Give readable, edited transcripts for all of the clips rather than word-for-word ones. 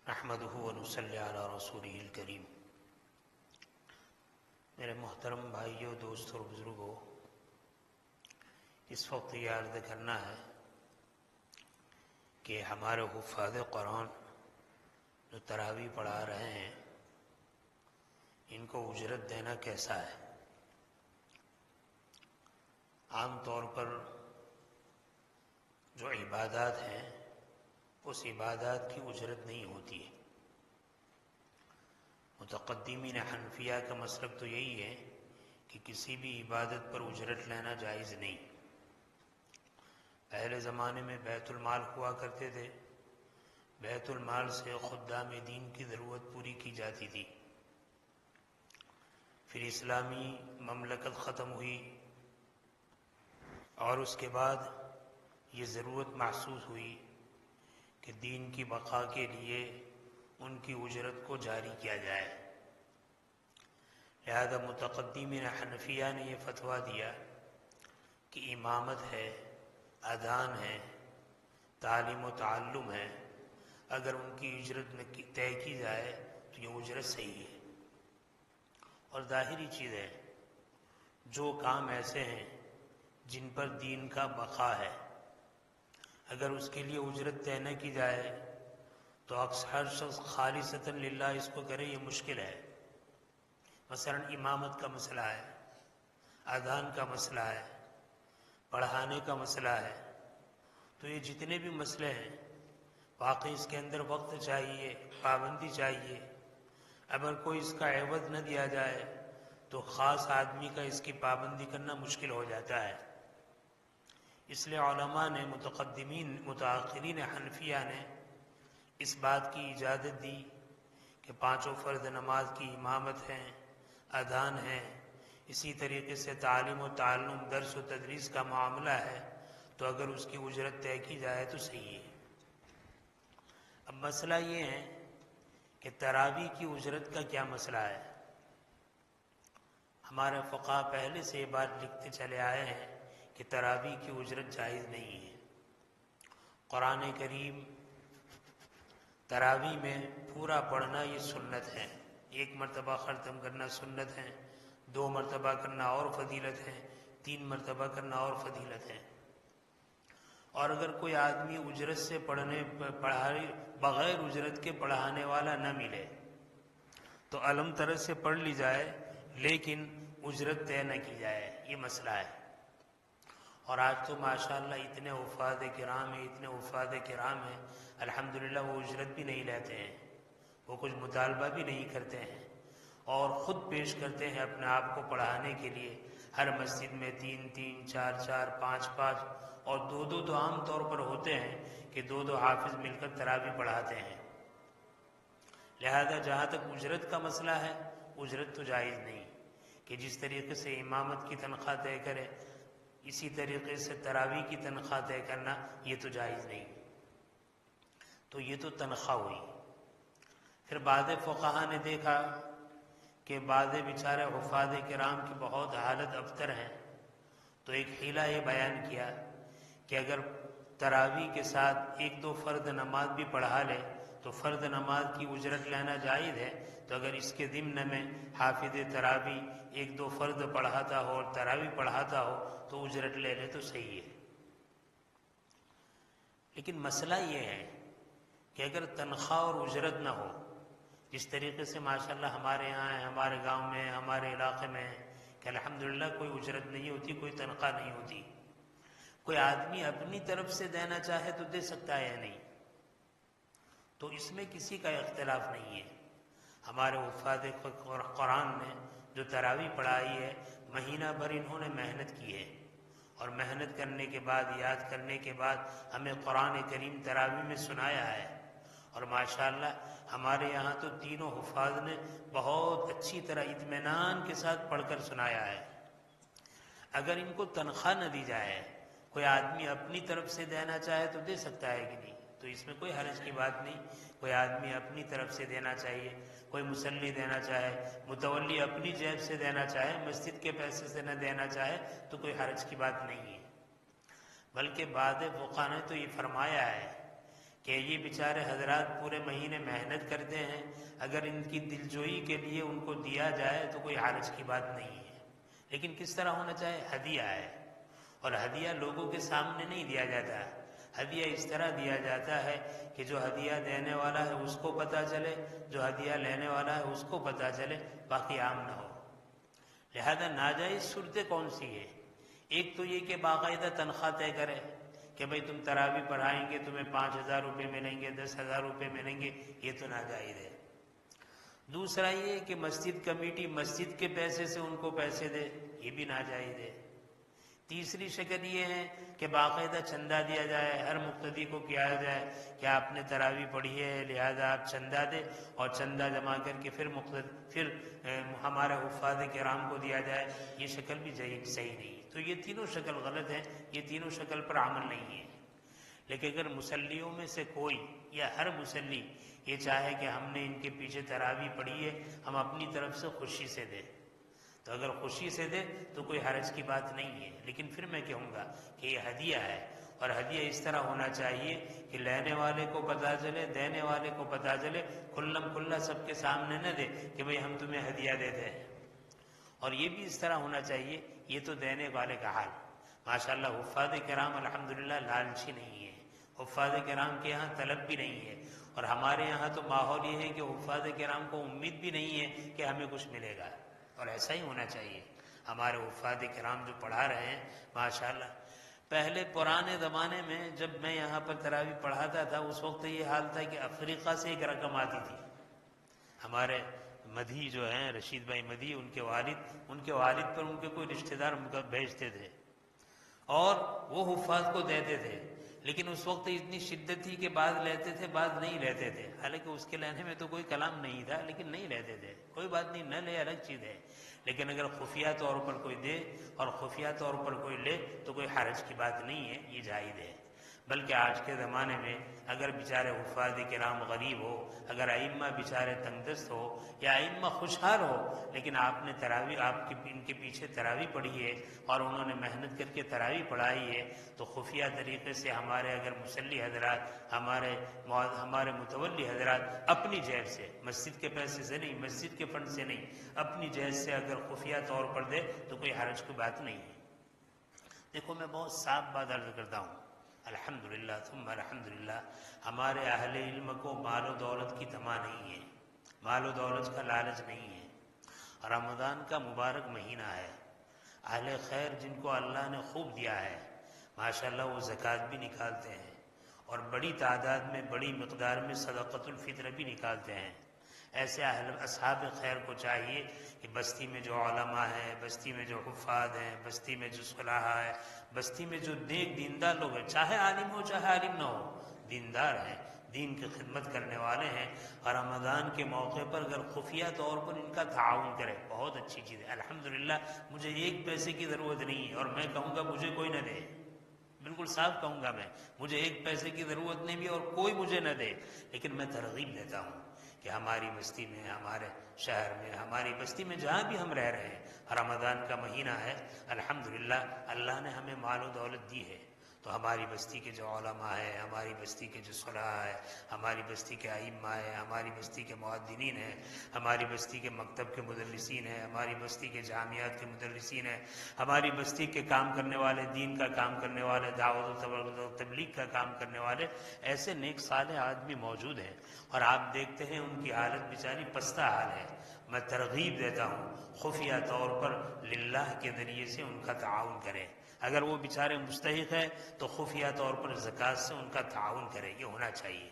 نحمدہ ونصلی علی رسولہ الکریم۔ میرے محترم بھائیوں، دوستوں اور بزرگوں، اس وقت یہ عرض کرنا ہے کہ ہمارے حفاظ قرآن جو تراویح پڑھا رہے ہیں ان کو اجرت دینا کیسا ہے؟ عام طور پر جو عبادات ہیں اس عبادات کی اجرت نہیں ہوتی ہے۔ متقدمین حنفیہ کا مسلک تو یہی ہے کہ کسی بھی عبادت پر اجرت لینا جائز نہیں۔ پہلے زمانے میں بیت المال ہوا کرتے تھے، بیت المال سے خدام دین کی ضرورت پوری کی جاتی تھی۔ پھر اسلامی مملکت ختم ہوئی اور اس کے بعد یہ ضرورت محسوس ہوئی کہ دین کی بقا کے لیے ان کی اجرت کو جاری کیا جائے۔ لہذا متقدمین حنفیہ نے یہ فتویٰ دیا کہ امامت ہے، اذان ہے، تعلیم و تعلم ہے، اگر ان کی اجرت طے کی جائے تو یہ اجرت صحیح ہے۔ اور ظاہری چیز ہے، جو کام ایسے ہیں جن پر دین کا بقا ہے، اگر اس کے لیے اجرت طے نہ کی جائے تو ہر شخص خالصتاً للہ اس کو کرے، یہ مشکل ہے۔ مثلا امامت کا مسئلہ ہے، اذان کا مسئلہ ہے، پڑھانے کا مسئلہ ہے، تو یہ جتنے بھی مسئلے ہیں واقعی اس کے اندر وقت چاہیے، پابندی چاہیے۔ اگر کوئی اس کا عوض نہ دیا جائے تو خاص آدمی کا اس کی پابندی کرنا مشکل ہو جاتا ہے۔ اس لیے علماء نے، متأخرین حنفیہ نے اس بات کی اجازت دی کہ پانچوں فرض نماز کی امامت ہے، اذان ہے، اسی طریقے سے تعلیم و تعلم، درس و تدریس کا معاملہ ہے، تو اگر اس کی اجرت طے کی جائے تو صحیح ہے۔ اب مسئلہ یہ ہے کہ تراویح کی اجرت کا کیا مسئلہ ہے؟ ہمارے فقہا پہلے سے یہ بات لکھتے چلے آئے ہیں کہ تراویح کی اجرت جائز نہیں ہے۔ قرآن کریم تراویح میں پورا پڑھنا یہ سنت ہے، ایک مرتبہ ختم کرنا سنت ہے، 2 مرتبہ کرنا اور فضیلت ہے، 3 مرتبہ کرنا اور فضیلت ہے۔ اور اگر کوئی آدمی اجرت سے بغیر اجرت کے پڑھانے والا نہ ملے تو علم طرز سے پڑھ لی جائے لیکن اجرت طے نہ کی جائے، یہ مسئلہ ہے۔ اور آج تو ماشاءاللہ اتنے حفاظ کرام ہیں، الحمدللہ وہ اجرت بھی نہیں لیتے ہیں، وہ کچھ مطالبہ بھی نہیں کرتے ہیں اور خود پیش کرتے ہیں اپنے آپ کو پڑھانے کے لیے۔ ہر مسجد میں 3 4 5 اور 2 تو عام طور پر ہوتے ہیں کہ 2 حافظ مل کر تراویح پڑھاتے ہیں۔ لہذا جہاں تک اجرت کا مسئلہ ہے، اجرت تو جائز نہیں کہ جس طریقے سے امامت کی تنخواہ طے کرے اسی طریقے سے تراویح کی تنخواہ طے کرنا، یہ تو جائز نہیں۔ تو یہ تو تنخواہ ہوئی۔ پھر بعض فقہا نے دیکھا کہ بعض بیچارے حفاظ کرام کی بہت حالت ابتر ہیں، تو ایک حیلہ یہ بیان کیا کہ اگر تراویح کے ساتھ 1-2 فرض نماز بھی پڑھا لے تو فرض نماز کی اجرت لینا جائز ہے، تو اگر اس کے ضمن میں حافظ تراویح 1-2 فرض پڑھاتا ہو اور تراویح پڑھاتا ہو تو اجرت لے لے تو صحیح ہے۔ لیکن مسئلہ یہ ہے کہ اگر تنخواہ اور اجرت نہ ہو، جس طریقے سے ماشاءاللہ ہمارے یہاں ہے، ہمارے گاؤں میں، ہمارے علاقے میں ہے کہ الحمدللہ کوئی اجرت نہیں ہوتی، کوئی تنخواہ نہیں ہوتی، کوئی آدمی اپنی طرف سے دینا چاہے تو دے سکتا ہے یا نہیں، تو اس میں کسی کا اختلاف نہیں ہے۔ ہمارے حفاظ قرآن نے جو تراویح پڑھائی ہے، مہینہ بھر انہوں نے محنت کی ہے، اور محنت کرنے کے بعد، یاد کرنے کے بعد ہمیں قرآن کریم تراویح میں سنایا ہے، اور ماشاءاللہ ہمارے یہاں تو تینوں حفاظ نے بہت اچھی طرح اطمینان کے ساتھ پڑھ کر سنایا ہے۔ اگر ان کو تنخواہ نہ دی جائے، کوئی آدمی اپنی طرف سے دینا چاہے تو دے سکتا ہے کہ نہیں، تو اس میں کوئی حرج کی بات نہیں۔ کوئی آدمی اپنی طرف سے دینا چاہیے، کوئی مصلی دینا چاہے، متولی اپنی جیب سے دینا چاہے، مسجد کے پیسے سے نہ دینا چاہے تو کوئی حرج کی بات نہیں ہے۔ بلکہ بعض فقہا نے تو یہ فرمایا ہے کہ یہ بیچارے حضرات پورے مہینے محنت کرتے ہیں، اگر ان کی دلجوئی کے لیے ان کو دیا جائے تو کوئی حرج کی بات نہیں ہے، لیکن کس طرح ہونا چاہے؟ ہدیہ ہے، اور ہدیہ لوگوں کے سامنے نہیں دیا جاتا، ہدیہ اس طرح دیا جاتا ہے کہ جو ہدیہ دینے والا ہے اس کو پتہ چلے، جو ہدیہ لینے والا ہے اس کو پتہ چلے، باقی عام نہ ہو۔ لہذا ناجائز صورتیں کون سی ہے؟ ایک تو یہ کہ باقاعدہ تنخواہ طے کرے کہ بھئی تم تراویح پڑھائیں گے تمہیں 5,000 روپے ملیں گے، 10,000 روپے ملیں گے، یہ تو ناجائز ہے۔ دوسرا یہ کہ مسجد کمیٹی مسجد کے پیسے سے ان کو پیسے دے، یہ بھی ناجائز ہے۔ تیسری شکل یہ ہے کہ باقاعدہ چندہ دیا جائے، ہر مقتدی کو کیا جائے کہ آپ نے تراویح پڑھی ہے لہذا آپ چندہ دیں، اور چندہ جمع کر کے پھر ہمارے حفاظ کرام کو دیا جائے، یہ شکل بھی صحیح نہیں۔ تو یہ تینوں شکل غلط ہیں، یہ تینوں شکل پر عمل نہیں ہے۔ لیکن اگر مسلیوں میں سے کوئی یا ہر مسلی یہ چاہے کہ ہم نے ان کے پیچھے تراویح پڑھی ہے، ہم اپنی طرف سے خوشی سے دیں، تو اگر خوشی سے دے تو کوئی حرج کی بات نہیں ہے۔ لیکن پھر میں کہوں گا کہ یہ ہدیہ ہے، اور ہدیہ اس طرح ہونا چاہیے کہ لینے والے کو پتہ چلے، دینے والے کو پتہ چلے، کھلم کھلا سب کے سامنے نہ دے کہ بھئی ہم تمہیں ہدیہ دیتے ہیں۔ اور یہ بھی اس طرح ہونا چاہیے، یہ تو دینے والے کا حال، ماشاءاللہ حفاظ کرام الحمدللہ لالچی نہیں ہے، حفاظ کرام کے ہاں طلب بھی نہیں ہے، اور ہمارے یہاں تو ماحول یہ ہے کہ حفاظ کرام کو امید بھی نہیں ہے کہ ہمیں کچھ ملے گا، اور ایسا ہی ہونا چاہیے۔ ہمارے حفاظ کرام جو پڑھا رہے ہیں ماشاءاللہ، پہلے پرانے زمانے میں جب میں یہاں پر تراویح پڑھاتا تھا اس وقت یہ حال تھا کہ افریقہ سے ایک رقم آتی تھی، ہمارے مدھی جو ہیں رشید بھائی مدھی، ان کے والد پر ان کے کوئی رشتہ دار بھیجتے تھے اور وہ حفاظ کو دیتے تھے، لیکن اس وقت اتنی شدت تھی کہ بعض لیتے تھے بعض نہیں لیتے تھے، حالانکہ اس کے لینے میں تو کوئی کلام نہیں تھا، لیکن نہیں لیتے تھے، کوئی بات نہیں، نہ لے الگ چیز ہے، لیکن اگر خفیہ طور پر کوئی دے اور خفیہ طور پر کوئی لے تو کوئی حرج کی بات نہیں ہے، یہ جائز ہے۔ بلکہ آج کے زمانے میں اگر بیچارے حفاظ کرام غریب ہو، اگر ائمہ بیچارے تنگ دست ہو یا ائمہ خوشحال ہو، لیکن آپ نے تراویح ان کے پیچھے تراویح پڑھی ہے اور انہوں نے محنت کر کے تراویح پڑھائی ہے، تو خفیہ طریقے سے ہمارے اگر مصلی حضرات، ہمارے متولی حضرات اپنی جیب سے، مسجد کے پیسے سے نہیں، مسجد کے فنڈ سے نہیں، اپنی جیب سے اگر خفیہ طور پر دے تو کوئی حرج کی بات نہیں ہے۔ دیکھو میں بہت صاف بات عرض کرتا ہوں، الحمدللہ ثم الحمدللہ، ہمارے اہل علم کو مال و دولت کی طمع نہیں ہے، مال و دولت کا لالچ نہیں ہے۔ رمضان کا مبارک مہینہ ہے، اہل خیر جن کو اللہ نے خوب دیا ہے ماشاءاللہ وہ زکوٰۃ بھی نکالتے ہیں، اور بڑی تعداد میں بڑی مقدار میں صدقۃ الفطر بھی نکالتے ہیں۔ ایسے اصحاب خیر کو چاہیے کہ بستی میں جو علماء ہیں، بستی میں جو حفاظ ہیں، بستی میں جو صلحاء ہے، بستی میں جو نیک دیندار لوگ ہیں، چاہے عالم ہو چاہے عالم نہ ہو، دیندار ہیں، دین کی خدمت کرنے والے ہیں، اور رمضان کے موقع پر اگر خفیہ طور پر ان کا تعاون کرے بہت اچھی چیز ہے۔ الحمدللہ مجھے ایک پیسے کی ضرورت نہیں ہے، اور میں کہوں گا مجھے کوئی نہ دے، بالکل صاف کہوں گا، میں مجھے ایک پیسے کی ضرورت نہیں بھی اور کوئی مجھے نہ دے، لیکن میں ترغیب دیتا ہوں کہ ہماری بستی میں، ہمارے شہر میں، ہماری بستی میں جہاں بھی ہم رہ رہے ہیں، رمضان کا مہینہ ہے، الحمدللہ اللہ نے ہمیں مال و دولت دی ہے، تو ہماری بستی کے جو علماء ہیں، ہماری بستی کے جو صلحاء ہیں، ہماری بستی کے ائمہ ہیں، ہماری بستی کے مؤذنین ہیں، ہماری بستی کے مکتب کے مدرسین ہیں، ہماری بستی کے جامعات کے مدرسین ہیں، ہماری بستی کے کام کرنے والے، دین کا کام کرنے والے، دعوت و تبلیغ کا کام کرنے والے، ایسے نیک صالح آدمی موجود ہیں، اور آپ دیکھتے ہیں ان کی حالت بیچاری پستہ حال ہے۔ میں ترغیب دیتا ہوں خفیہ طور پر للہ کے ذریعے سے ان کا تعاون کریں، اگر وہ بیچارے مستحق ہے تو خفیہ طور پر زکوٰۃ سے ان کا تعاون کرے، یہ ہونا چاہیے۔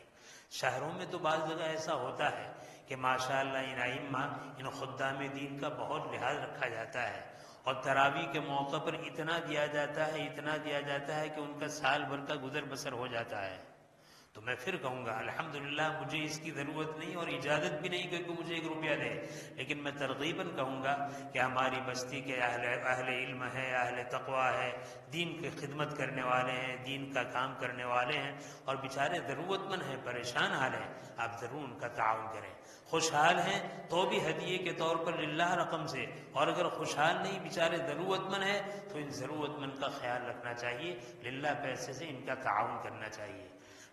شہروں میں تو بعض جگہ ایسا ہوتا ہے کہ ماشاءاللہ ان ائمہ، ان خدام دین کا بہت لحاظ رکھا جاتا ہے، اور تراویح کے موقع پر اتنا دیا جاتا ہے کہ ان کا سال بھر کا گزر بسر ہو جاتا ہے۔ تو میں پھر کہوں گا الحمدللہ مجھے اس کی ضرورت نہیں اور اجازت بھی نہیں کہ کوئی مجھے 1 روپیہ دے، لیکن میں ترغیباً کہوں گا کہ ہماری بستی کے اہل علم ہے، اہل تقویٰ ہے، دین کی خدمت کرنے والے ہیں، دین کا کام کرنے والے ہیں، اور بیچارے ضرورت مند ہیں، پریشان حال ہیں، آپ ضرور ان کا تعاون کریں۔ خوشحال ہیں تو بھی ہدیے کے طور پر للہ رقم سے، اور اگر خوشحال نہیں بیچارے ضرورت مند ہیں تو ان ضرورت مند کا خیال رکھنا چاہیے، للہ پیسے سے ان کا تعاون کرنا چاہیے۔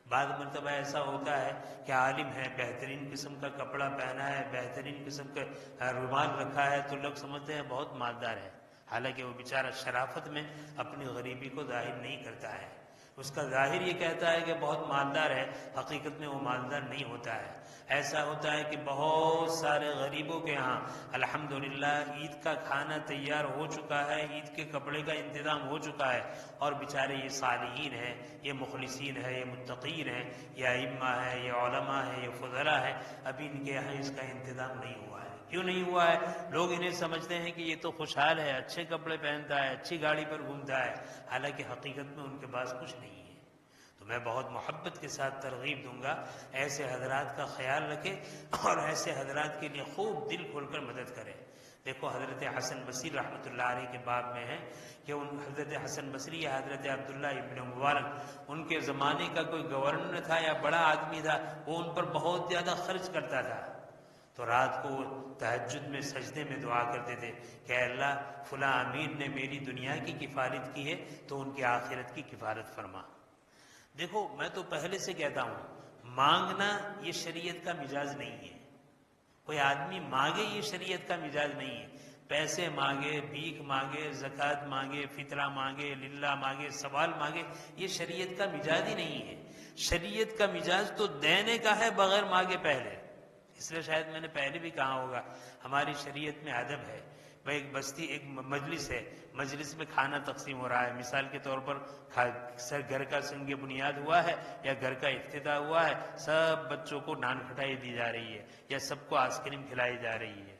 بعض مرتبہ ایسا ہوتا ہے کہ عالم ہے، بہترین قسم کا کپڑا پہنا ہے، بہترین قسم کا رومال رکھا ہے، تو لوگ سمجھتے ہیں بہت مالدار ہے، حالانکہ وہ بیچارہ شرافت میں اپنی غریبی کو ظاہر نہیں کرتا ہے. اس کا ظاہر یہ کہتا ہے کہ بہت مالدار ہے، حقیقت میں وہ مالدار نہیں ہوتا ہے. ایسا ہوتا ہے کہ بہت سارے غریبوں کے ہاں الحمدللہ عید کا کھانا تیار ہو چکا ہے، عید کے کپڑے کا انتظام ہو چکا ہے، اور بیچارے یہ صالحین ہیں، یہ مخلصین ہیں، یہ متقین ہیں، یہ ائمہ ہے، یہ علماء ہے، یہ فضلاء ہے، ابھی ان کے یہاں اس کا انتظام نہیں ہوا ہے. کیوں نہیں ہوا ہے؟ لوگ انہیں سمجھتے ہیں کہ یہ تو خوشحال ہے، اچھے کپڑے پہنتا ہے، اچھی گاڑی پر گھومتا ہے، حالانکہ حقیقت میں ان کے پاس کچھ نہیں ہے. تو میں بہت محبت کے ساتھ ترغیب دوں گا، ایسے حضرات کا خیال رکھے اور ایسے حضرات کے لیے خوب دل کھول کر مدد کرے. دیکھو حضرت حسن بصری رحمۃ اللہ علیہ کے باب میں ہے کہ ان حضرت حسن بصری یا حضرت عبداللہ ابن مبارک، ان کے زمانے کا کوئی گورنر تھا یا بڑا آدمی تھا، وہ ان پر بہت زیادہ خرچ کرتا تھا. تو رات کو تہجد میں سجدے میں دعا کرتے تھے کہ اے اللہ فلاں امیر نے میری دنیا کی کفالت کی ہے تو ان کی آخرت کی کفالت فرما. دیکھو میں تو پہلے سے کہتا ہوں، مانگنا یہ شریعت کا مزاج نہیں ہے. کوئی آدمی مانگے یہ شریعت کا مزاج نہیں ہے. پیسے مانگے، بھیک مانگے، زکوٰۃ مانگے، فطرہ مانگے، للہ مانگے، سوال مانگے، یہ شریعت کا مزاج ہی نہیں ہے. شریعت کا مزاج تو دینے کا ہے بغیر مانگے پہلے. اس لیے شاید میں نے پہلے بھی کہا ہوگا، ہماری شریعت میں ادب ہے. بھائی ایک بستی، ایک مجلس ہے، مجلس میں کھانا تقسیم ہو رہا ہے، مثال کے طور پر گھر کا سنگ بنیاد ہوا ہے یا گھر کا افتتاح ہوا ہے، سب بچوں کو نان کھٹائی دی جا رہی ہے یا سب کو آئس کریم کھلائی جا رہی ہے.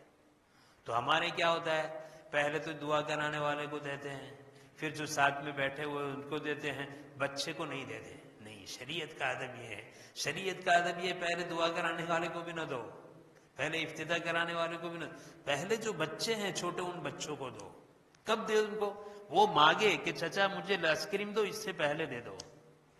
تو ہمارے کیا ہوتا ہے، پہلے تو دعا کرانے والے کو دیتے ہیں، پھر جو ساتھ میں بیٹھے ہوئے ان کو دیتے ہیں، بچے کو نہیں دیتے. نہیں، شریعت کا ادب یہ ہے، شریعت کا ادب یہ، پہلے دعا کرانے والے کو بھی نہ دو، پہلے افتتاح کرانے والے کو بھی نہ، پہلے جو بچے ہیں چھوٹے ان بچوں کو دو. کب دے ان کو؟ وہ مانگے کہ چچا مجھے آئس کریم دو، اس سے پہلے دے دو.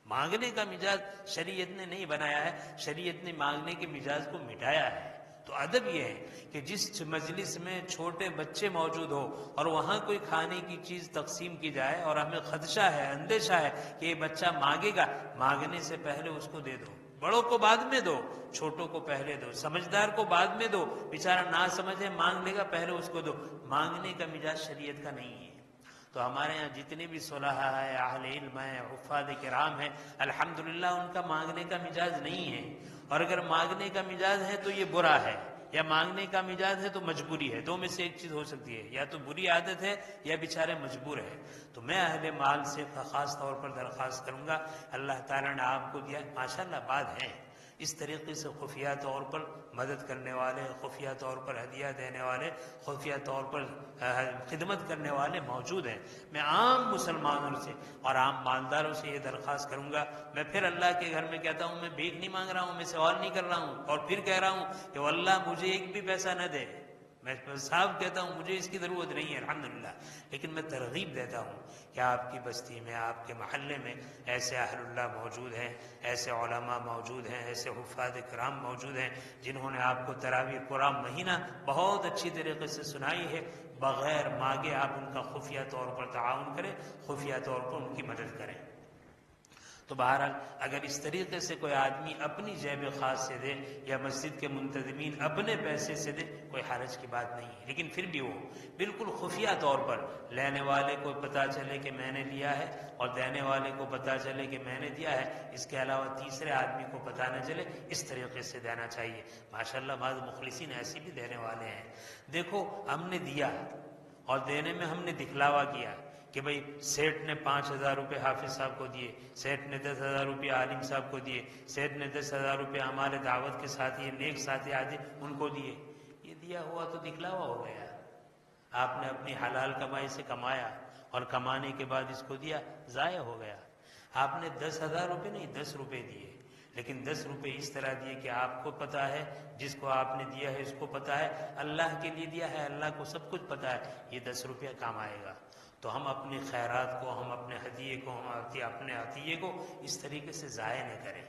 مانگنے کا مزاج شریعت نے نہیں بنایا ہے، شریعت نے مانگنے کے مزاج کو مٹایا ہے. تو ادب یہ ہے کہ جس مجلس میں چھوٹے بچے موجود ہو اور وہاں کوئی کھانے کی چیز تقسیم کی جائے اور ہمیں خدشہ ہے، اندیشہ ہے کہ یہ بچہ مانگے گا، مانگنے سے پہلے اس کو دے دو. بڑوں کو بعد میں دو، چھوٹوں کو پہلے دو، سمجھدار کو بعد میں دو، بیچارہ نہ سمجھے مانگ لے گا، پہلے اس کو دو. مانگنے کا مزاج شریعت کا نہیں ہے. تو ہمارے ہاں جتنے بھی صلحاء ہے، اہل علم ہے، حفاظ کرام ہے، الحمدللہ ان کا مانگنے کا مزاج نہیں ہے. اور اگر مانگنے کا مزاج ہے تو یہ برا ہے، یا مانگنے کا مزاج ہے تو مجبوری ہے. دو میں سے ایک چیز ہو سکتی ہے، یا تو بری عادت ہے یا بیچارے مجبور ہے. تو میں اہل مال سے خاص طور پر درخواست کروں گا، اللہ تعالیٰ نے آپ کو دیا، ماشاءاللہ بات ہے، اس طریقے سے خفیہ طور پر مدد کرنے والے، خفیہ طور پر ہدیہ دینے والے، خفیہ طور پر خدمت کرنے والے موجود ہیں. میں عام مسلمانوں سے اور عام مالداروں سے یہ درخواست کروں گا. میں پھر اللہ کے گھر میں کہتا ہوں، میں بھیک نہیں مانگ رہا ہوں، میں سوال نہیں کر رہا ہوں، اور پھر کہہ رہا ہوں کہ واللہ مجھے ایک بھی پیسہ نہ دے. میں صاحب کہتا ہوں مجھے اس کی ضرورت نہیں ہے الحمدللہ، لیکن میں ترغیب دیتا ہوں کہ آپ کی بستی میں، آپ کے محلے میں ایسے اہل اللہ موجود ہیں، ایسے علماء موجود ہیں، ایسے حفاظ کرام موجود ہیں جنہوں نے آپ کو تراویح قرآن مہینہ بہت اچھی طریقے سے سنائی ہے. بغیر مانگے آپ ان کا خفیہ طور پر تعاون کریں، خفیہ طور پر ان کی مدد کریں. تو بہرحال اگر اس طریقے سے کوئی آدمی اپنی جیب خاص سے دے یا مسجد کے منتظمین اپنے پیسے سے دے، کوئی حرج کی بات نہیں ہے. لیکن پھر بھی وہ بالکل خفیہ طور پر، لینے والے کو پتہ چلے کہ میں نے لیا ہے اور دینے والے کو پتہ چلے کہ میں نے دیا ہے، اس کے علاوہ تیسرے آدمی کو پتہ نہ چلے، اس طریقے سے دینا چاہیے. ماشاءاللہ بعض مخلصین ایسے بھی دینے والے ہیں. دیکھو ہم نے دیا اور دینے میں ہم نے دکھلاوا کیا کہ بھئی سیٹھ نے 5,000 روپے حافظ صاحب کو دیے، سیٹھ نے 10,000 روپے عالم صاحب کو دیے، سیٹھ نے 10,000 روپے ہمارے دعوت کے ساتھی نیک ساتھی آدھے ان کو دیے. یہ دیا ہوا تو دکھلاوا ہو گیا. آپ نے اپنی حلال کمائی سے کمایا اور کمانے کے بعد اس کو دیا، ضائع ہو گیا. آپ نے 10,000 روپے نہیں 10 روپے دیے، لیکن 10 روپے اس طرح دیے کہ آپ کو پتا ہے، جس کو آپ نے دیا ہے اس کو پتا ہے، اللہ کے لیے دیا ہے، اللہ کو سب کچھ پتا ہے، یہ 10 روپیہ کام آئے گا. تو ہم اپنے خیرات کو، ہم اپنے ہدیے کو، ہم اپنے عطیے کو اس طریقے سے ضائع نہ کریں.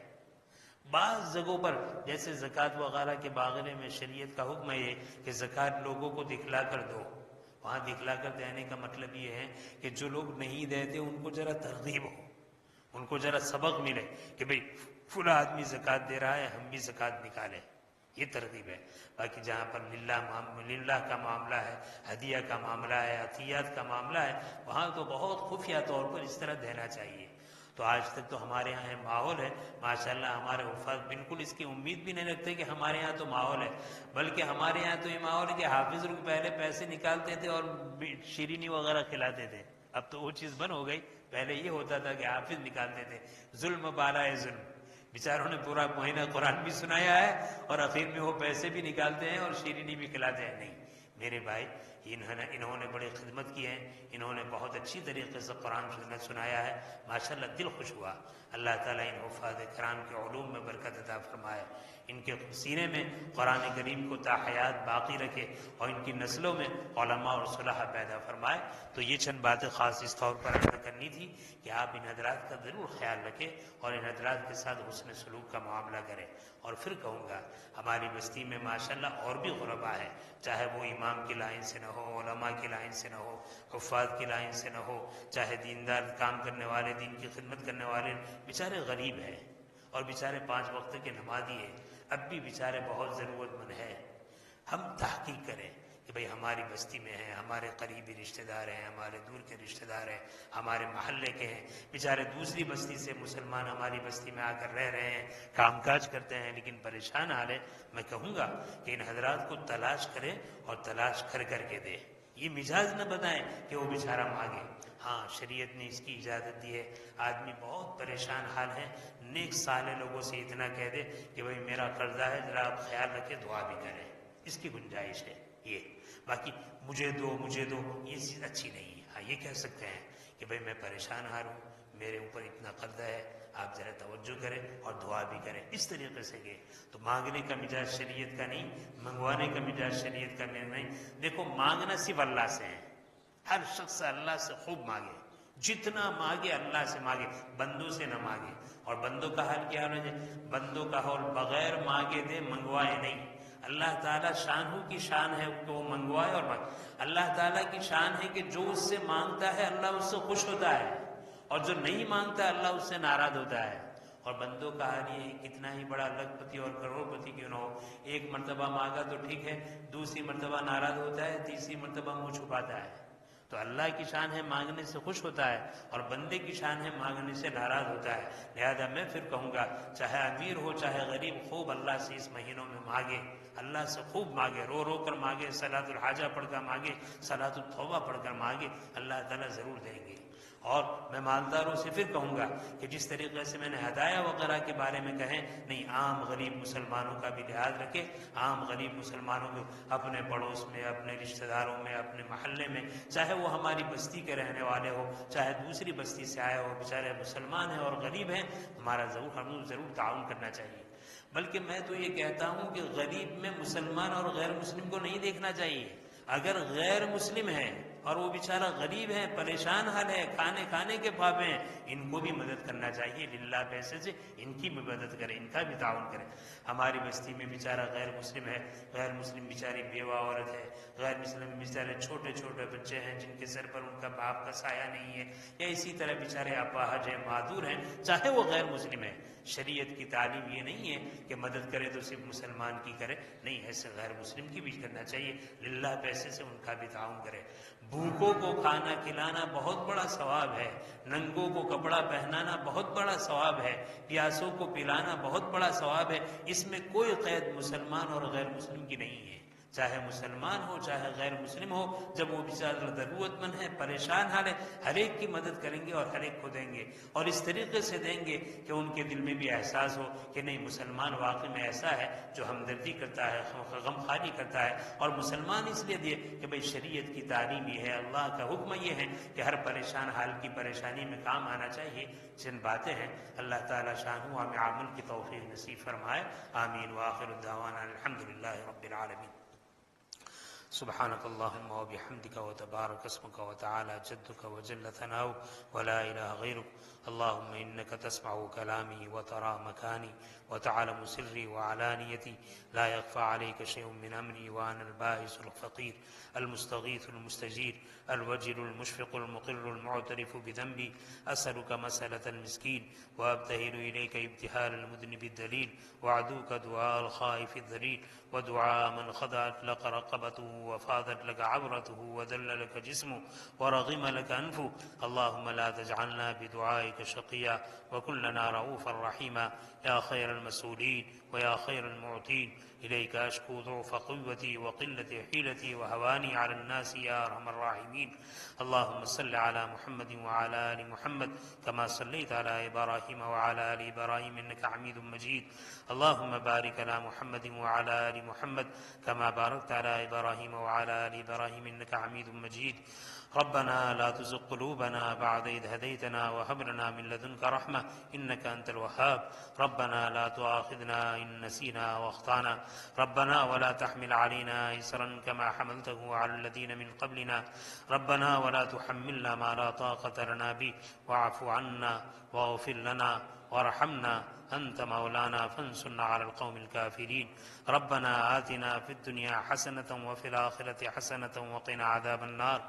بعض جگہوں پر جیسے زکوٰۃ وغیرہ کے باغنے میں شریعت کا حکم ہے یہ کہ زکوٰۃ لوگوں کو دکھلا کر دو. وہاں دکھلا کر دینے کا مطلب یہ ہے کہ جو لوگ نہیں دیتے ان کو ذرا ترغیب ہو، ان کو ذرا سبق ملے کہ بھئی فلاں آدمی زکوٰۃ دے رہا ہے ہم بھی زکوٰۃ نکالیں، یہ ترغیب ہے۔ باقی جہاں پر للہ کا معاملہ ہے، ہدیہ کا معاملہ ہے، عطیات کا معاملہ ہے، وہاں تو بہت خفیہ طور پر اس طرح دینا چاہیے۔ تو آج تک تو ہمارے یہاں یہ ماحول ہے ماشاءاللہ، ہمارے حفاظ بالکل اس کی امید بھی نہیں رکھتے کہ ہمارے یہاں تو ماحول ہے، بلکہ ہمارے یہاں تو یہ ماحول ہے کہ حافظ لوگ پہلے پیسے نکالتے تھے اور شیرینی وغیرہ کھلاتے تھے، اب تو وہ چیز بند ہو گئی۔ پہلے یہ ہوتا تھا کہ حافظ نکالتے تھے، ظلم بالائے ظلم، بیچاروں نے پورا مہینہ قرآن بھی سنایا ہے اور آخر میں وہ پیسے بھی نکالتے ہیں اور شیرینی بھی کھلاتے ہیں۔ نہیں میرے بھائی، انہوں نے بڑی خدمت کی ہے، انہوں نے بہت اچھی طریقے سے قرآن سنایا ہے، ماشاءاللہ دل خوش ہوا۔ اللہ تعالیٰ ان حفاظ کرام کے علوم میں برکت عطا فرمائے، ان کے سینے میں قرآن کریم کو تا حیات باقی رکھے اور ان کی نسلوں میں علماء اور صلحاء پیدا فرمائے۔ تو یہ چند باتیں خاص اس طور پر عرض کرنی تھی کہ آپ ان حضرات کا ضرور خیال رکھیں اور ان حضرات کے ساتھ حسن سلوک کا معاملہ کریں۔ اور پھر کہوں گا ہماری بستی میں ماشاءاللہ اور بھی غربا ہے، چاہے وہ امام کی لائن سے نہ ہو، علماء کی لائن سے نہ ہو، حفاظ کی لائن سے نہ ہو، چاہے دیندار کام کرنے والے، دین کی خدمت کرنے والے، بیچارے غریب ہیں اور بیچارے 5 وقت کے نمازی ہیں، اب بھی بیچارے بہت ضرورت مند ہیں۔ ہم تحقیق کریں کہ بھئی ہماری بستی میں ہیں، ہمارے قریبی رشتہ دار ہیں، ہمارے دور کے رشتہ دار ہیں، ہمارے محلے کے ہیں، بیچارے دوسری بستی سے مسلمان ہماری بستی میں آ کر رہ رہے ہیں، کام کاج کرتے ہیں لیکن پریشان حال ہے۔ میں کہوں گا کہ ان حضرات کو تلاش کریں اور تلاش کر کر کے دے، یہ مزاج نہ بتائیں کہ وہ بیچارہ مانگے۔ ہاں شریعت نے اس کی اجازت دی ہے، آدمی بہت پریشان حال ہے، نیک صالح لوگوں سے اتنا کہہ دے کہ بھئی میرا قرضہ ہے، ذرا آپ خیال رکھیں، دعا بھی کریں، اس کی گنجائش ہے یہ۔ باقی مجھے دو مجھے دو یہ چیز اچھی نہیں ہے۔ ہاں یہ کہہ سکتے ہیں کہ بھئی میں پریشان حال ہوں، میرے اوپر اتنا قرضہ ہے، آپ ذرا توجہ کریں اور دعا بھی کریں، اس طریقے سے کہ تو مانگنے کا مزاج شریعت کا نہیں، منگوانے کا مزاج شریعت کا نہیں۔ دیکھو مانگنا صرف اللہ سے ہے، ہر شخص اللہ سے خوب مانگے، جتنا مانگے اللہ سے مانگے، بندوں سے نہ مانگے۔ اور بندوں کا حال کیا ہونا چاہیے؟ بندوں کا حال بغیر مانگے دے، منگوائے نہیں۔ اللہ تعالیٰ شان کی شان ہے کہ وہ منگوائے اور مانگے۔ اللہ تعالیٰ کی شان ہے کہ جو اس سے مانگتا ہے اللہ اس سے خوش ہوتا ہے، اور جو نہیں مانگتا اللہ اس سے ناراض ہوتا ہے۔ اور بندوں کا حال یہ کتنا ہی بڑا لکھ پتی اور کروڑ پتی کیوں نہ ہو، ایک مرتبہ مانگا تو ٹھیک ہے، دوسری مرتبہ ناراض ہوتا ہے، تیسری مرتبہ منہ چھپاتا ہے۔ تو اللہ کی شان ہے مانگنے سے خوش ہوتا ہے اور بندے کی شان ہے مانگنے سے ناراض ہوتا ہے۔ لہذا میں پھر کہوں گا چاہے امیر ہو چاہے غریب، خوب اللہ سے اس مہینوں میں مانگے، اللہ سے خوب مانگے، رو رو کر مانگے، صلاۃ الحاجہ پڑھ کر مانگے، صلاۃ التوبہ پڑھ کر مانگے، اللہ تعالیٰ ضرور دیں گے۔ اور میں مالداروں سے پھر کہوں گا کہ جس طریقے سے میں نے ہدایہ وغیرہ کے بارے میں کہیں، نہیں عام غریب مسلمانوں کا بھی لحاظ رکھے، عام غریب مسلمانوں کو اپنے پڑوس میں، اپنے رشتہ داروں میں، اپنے محلے میں، چاہے وہ ہماری بستی کے رہنے والے ہو چاہے دوسری بستی سے آئے ہو، بیچارے مسلمان ہیں اور غریب ہیں، ہمارا ضرور تعاون کرنا چاہیے۔ بلکہ میں تو یہ کہتا ہوں کہ غریب میں مسلمان اور غیر مسلم کو نہیں دیکھنا چاہیے۔ اگر غیر مسلم ہے اور وہ بیچارہ غریب ہے، پریشان حال ہے، کھانے کے پابے ہیں، ان کو بھی مدد کرنا چاہیے، للہ پیسے سے ان کی بھی مدد کریں، ان کا بھی تعاون کریں۔ ہماری بستی میں بیچارہ غیر مسلم ہے، غیر مسلم بیچاری بیوہ عورت ہے، غیر مسلم بیچارے چھوٹے چھوٹے بچے ہیں جن کے سر پر ان کا باپ کا سایہ نہیں ہے، یا اسی طرح بیچارے اپاہج ہیں، معذور ہیں، چاہے وہ غیر مسلم ہے۔ شریعت کی تعلیم یہ نہیں ہے کہ مدد کرے تو صرف مسلمان کی کرے، نہیں، ایسے غیر مسلم کی بھی کرنا چاہیے، للہ پیسے سے ان کا بھی تعاون کرے۔ بھوکوں کو کھانا کھلانا بہت بڑا ثواب ہے، ننگوں کو کپڑا پہنانا بہت بڑا ثواب ہے، پیاسوں کو پلانا بہت بڑا ثواب ہے، اس میں کوئی قید مسلمان اور غیر مسلم کی نہیں ہے۔ چاہے مسلمان ہو چاہے غیر مسلم ہو، جب وہ بیچارہ ضرورت مند ہے، پریشان حال ہے، ہر ایک کی مدد کریں گے اور ہر ایک کو دیں گے، اور اس طریقے سے دیں گے کہ ان کے دل میں بھی احساس ہو کہ نہیں، مسلمان واقعی میں ایسا ہے جو ہمدردی کرتا ہے، غمخواری کرتا ہے۔ اور مسلمان اس لیے دیے کہ بھئی شریعت کی تعلیم یہ ہے، اللہ کا حکم یہ ہے کہ ہر پریشان حال کی پریشانی میں کام آنا چاہیے۔ چند باتیں ہیں، اللہ تعالیٰ شانہ ہمیں عمل کی توفیق نصیب فرمائے، آمین۔ وآخر الدعوانا الحمدللہ رب العالمین۔ سبحانك اللهم وبحمدك وتبارك اسمك وتعالى جدك وجل ثناؤك ولا إله غيرك. اللهم إنك تسمع كلامي وترى مكاني وتعلم سري وعلانيتي، لا يخفى عليك شيء من أمري، وأنا البائس الفقير المستغيث المستجير الوجل المشفق المقر المعترف بذنبي. أسألك مسألة المسكين وأبتهل إليك ابتهال المذنب الدليل، وأعدوك دعاء الخائف الذليل، ودعاء من خضعت لك رقبته وفاضت لك عبرته وذل لك جسمه ورغم لك أنفه. اللهم لا تجعلنا بدعائك شقيا، وكن لنا رؤوفا رحيما يا خير المسؤولين ويا خير المعطين. إليك أشكو ضعف قوتي وقلة حيلتي وهواني على الناس يا أرحم الراحمين. اللهم صل على محمد وعلى آل محمد كما صليت على إبراهيم وعلى آل إبراهيم إنك حميد مجيد. اللهم بارك على محمد وعلى آل محمد كما باركت على إبراهيم وعلى آل إبراهيم إنك حميد مجيد. ربنا لا تزغ قلوبنا بعد إذ هديتنا وهب لنا من لدنك رحمة إنك أنت الوهاب. ربنا لا تؤاخذنا إن نسينا وأخطأنا. ربنا ولا تحمل علينا إصرا كما حملته على الذين من قبلنا. ربنا ولا تحملنا ما لا طاقة لنا به، واعف عنا واغفر لنا وارحمنا أنت مولانا فانصرنا على القوم الكافرين. ربنا آتنا في الدنيا حسنة وفي الآخرة حسنة وقنا عذاب النار.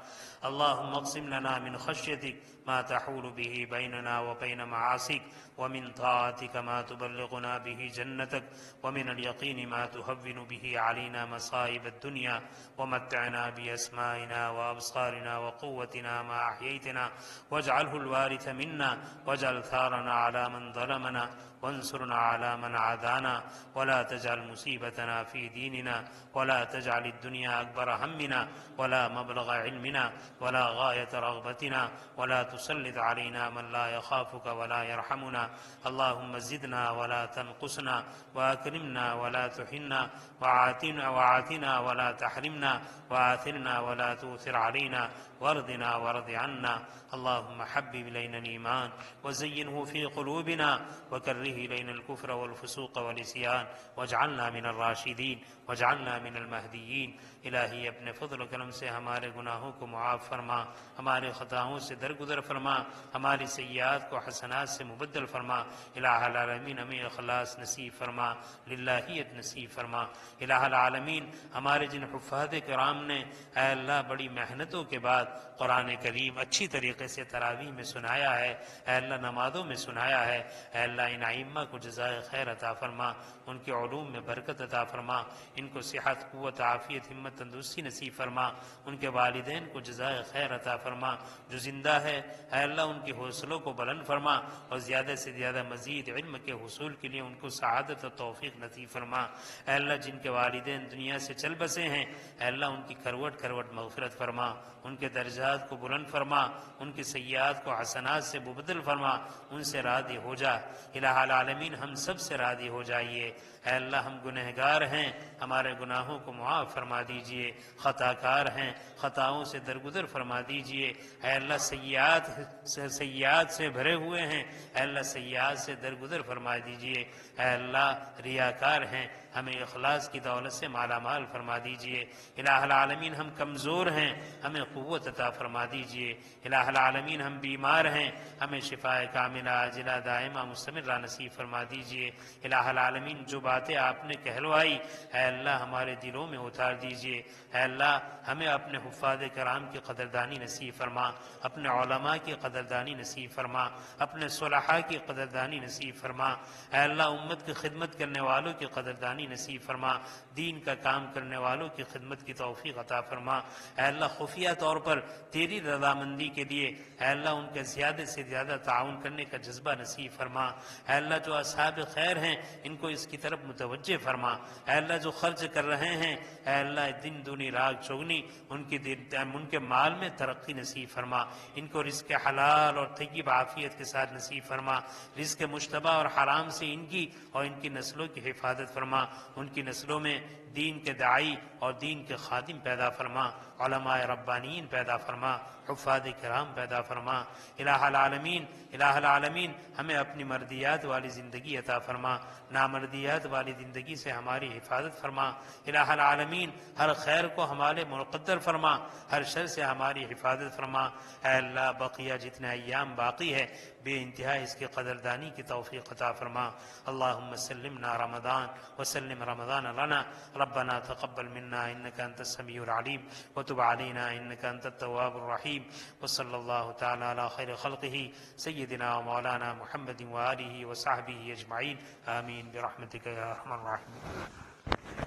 اللهم اقسم لنا من خشيتك ما تحول به بيننا وبين معاصيك، ومن طاعتك ما تبلغنا به جنتك، ومن اليقين ما تهون به علينا مصائب الدنيا، ومتعنا بأسمائنا وأبصارنا وقوتنا ما أحييتنا، واجعله الوارث منا، واجعل ثارنا على من ظلمنا، وانصرنا على من عادانا، ولا تجعل مصيبتنا في ديننا، ولا تجعل الدنيا أكبر همنا ولا مبلغ علمنا ولا غاية رغبتنا، ولا تسلط علينا من لا يخافك ولا يرحمنا. اللهم زدنا ولا تنقصنا، وأكرمنا ولا تحنا، وعاتنا ولا تحرمنا، وآثرنا ولا تؤثر علينا، وارضنا وارض عنا. اللهم حبب إلينا الإيمان وزينه في قلوبنا، وكره إلينا الكفر والفسوق والعصيان، واجعلنا من الراشدين، واجعلنا من المهديين. الہی اپنے فضل و کرم سے ہمارے گناہوں کو معاف فرما، ہمارے خطاؤں سے درگزر فرما، ہماری سیئات کو حسنات سے مبدل فرما. الہ العالمین ہمیں اخلاص نصیب فرما، للہیت نصیب فرما. الہ العالمین ہمارے جن حفاظ کرام نے اے اللہ بڑی محنتوں کے بعد قرآن کریم اچھی طریقے سے تراویح میں سنایا ہے، اے اللہ نمازوں میں سنایا ہے، اے اللہ ان ائمہ کو جزائے خیر عطا فرما، ان کے علوم میں برکت عطا فرما، ان کو صحت قوت عافیت ہمت تندرستی نصیب فرما، ان کے والدین کو جزائے خیر عطا فرما. جو زندہ ہے اے اللہ ان کے حوصلوں کو بلند فرما، اور زیادہ سے زیادہ مزید علم کے حصول کے لیے ان کو سعادت و توفیق نصیب فرما. اے اللہ جن کے والدین دنیا سے چل بسے ہیں اے اللہ ان کی کروٹ کروٹ مغفرت فرما، ان کے درجات کو بلند فرما، ان کی سیئات کو حسنات سے مبدل فرما، ان سے راضی ہو جا. الہ العالمین ہم سب سے راضی ہو جائیے. اے اللہ ہم گنہگار ہیں، ہمارے گناہوں کو معاف فرما دیجئے، خطا کار ہیں، خطاؤں سے درگزر فرما دیجئے. اے اللہ سیئات سے بھرے ہوئے ہیں، اے اللہ سیئات سے درگزر فرما دیجئے. اے اللہ ریاکار ہیں، ہمیں اخلاص کی دولت سے مالا مال فرما دیجئے. الہ العالمین ہم کمزور ہیں، ہمیں قوت عطا فرما دیجئے. الہ العالمین ہم بیمار ہیں، ہمیں شفاء کاملہ عاجلہ دائمہ مستمرہ نصیب فرما دیجئے. الہ العالمین جو باتیں آپ نے کہلوائی اے اللہ ہمارے دلوں میں اتار دیجئے. اے اللہ ہمیں اپنے حفاظ کرام کی قدردانی نصیب فرما، اپنے علماء کی قدردانی نصیب فرما، اپنے صلحاء کی قدردانی نصیب فرما. اے اللہ امت کی خدمت کرنے والوں کی قدردانی نصیب فرما، دین کا کام کرنے والوں کی خدمت کی توفیق عطا فرما. اے اللہ خفیہ طور پر تیری رضامندی کے لیے اے اللہ ان کے زیادہ سے زیادہ تعاون کرنے کا جذبہ نصیب فرما. اے اللہ جو اصحاب خیر ہیں ان کو اس کی طرف متوجہ فرما. اے اللہ جو خرچ کر رہے ہیں اے اللہ دن دونی رات چوگنی ان کے مال میں ترقی نصیب فرما. ان کو رزق حلال اور طیب عافیت کے ساتھ نصیب فرما. رزق مشتبہ اور حرام سے ان کی اور ان کی نسلوں کی حفاظت فرما. ان کی نسلوں میں دین کے داعی اور دین کے خادم پیدا فرما، علماء ربانیین پیدا فرما، حفاظ کرام پیدا فرما۔ الہ العالمین، الہ العالمین، ہمیں اپنی مردیات والی زندگی عطا فرما، نامردیات والی زندگی سے ہماری حفاظت فرما۔ الہ العالمین، ہر خیر کو ہمارے مقدر فرما، ہر شر سے ہماری حفاظت فرما۔ اے اللہ، بقیہ جتنے ایام باقی ہے بے انتہا اس کی قدردانی کی توفیق عطا فرما۔ اللہم سلمنا رمضان وسلم رمضان لنا، ربنا تقبل منا انك انت السميع العليم وتب علينا انك انت التواب الرحيم، وصلى الله تعالى على خير خلقه سيدنا ومولانا محمد وآله وصحبه اجمعين، آمين برحمتك يا ارحم الراحمين۔